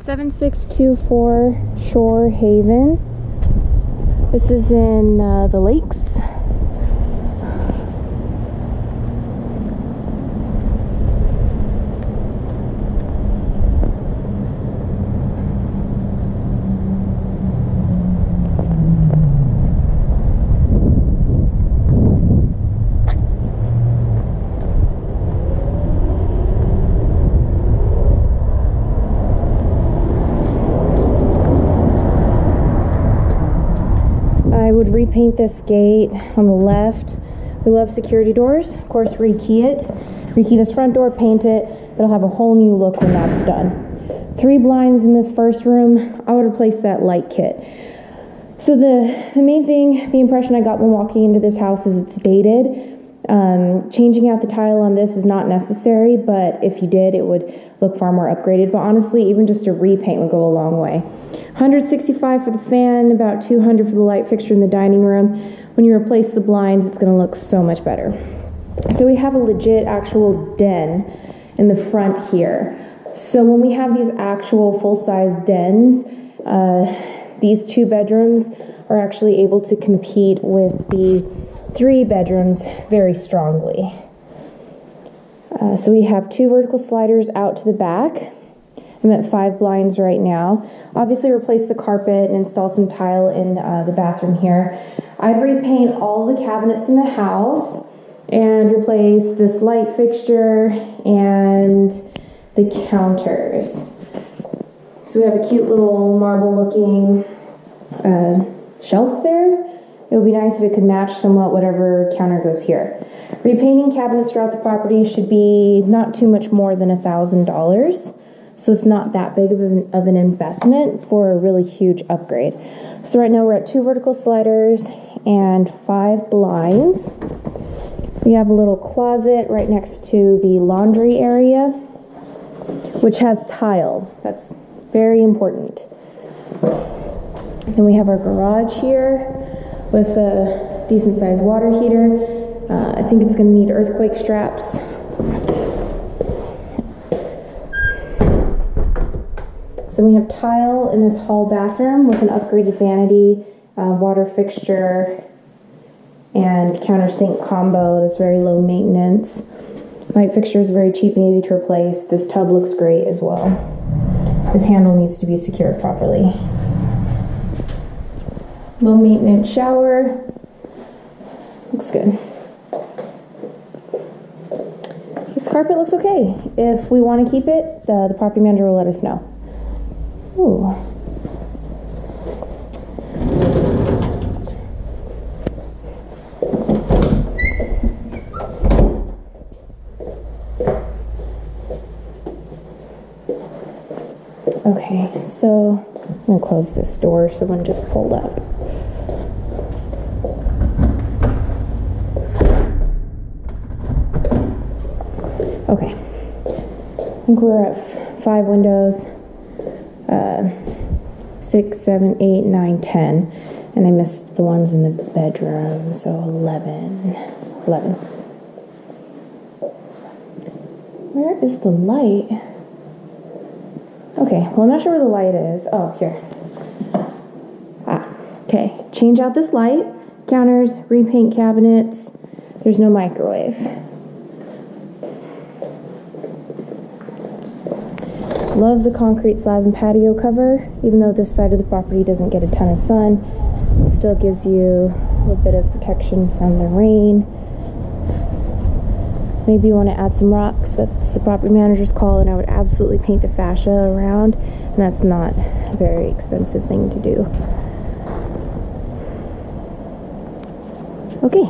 7624 Shore Haven. This is in the Lakes. I would repaint this gate on the left. We love security doors. Of course, rekey it. Rekey this front door, paint it. It'll have a whole new look when that's done. 3 blinds in this first room. I would replace that light kit. So the main thing, the impression I got when walking into this house is it's dated. Changing out the tile on this is not necessary, but if you did, it would look far more upgraded. But honestly, even just a repaint would go a long way. $165 for the fan, about $200 for the light fixture in the dining room. When you replace the blinds, it's going to look so much better. So we have a legit actual den in the front here. So when we have these actual full-size dens, these 2 bedrooms are actually able to compete with the 3 bedrooms very strongly. So we have 2 vertical sliders out to the back. I'm at 5 blinds right now. Obviously replace the carpet and install some tile in the bathroom here. I'd repaint all the cabinets in the house and replace this light fixture and the counters. So we have a cute little marble looking shelf there. It would be nice if it could match somewhat whatever counter goes here. Repainting cabinets throughout the property should be not too much more than $1,000. So it's not that big of an investment for a really huge upgrade. So right now we're at 2 vertical sliders and 5 blinds. We have a little closet right next to the laundry area, which has tile. That's very important. And then we have our garage here with a decent sized water heater. I think it's going to need earthquake straps. So we have tile in this hall bathroom with an upgraded vanity, water fixture, and countersink combo that's very low maintenance. Light fixture is very cheap and easy to replace. This tub looks great as well. This handle needs to be secured properly. Low maintenance shower. Looks good. This carpet looks okay. If we want to keep it, the property manager will let us know. Ooh. Okay, so I'm gonna close this door. Someone just pulled up. Okay, I think we're at 5 windows. 6, 7, 8, 9, 10, and I missed the ones in the bedroom, so 11. Where is the light? Okay, well I'm not sure where the light is. Oh, here. Okay, change out this light, counters, repaint cabinets. There's no microwave. Love the concrete slab and patio cover. Even though this side of the property doesn't get a ton of sun, it still gives you a little bit of protection from the rain. Maybe you want to add some rocks. That's the property manager's call, and I would absolutely paint the fascia around, and that's not a very expensive thing to do. Okay.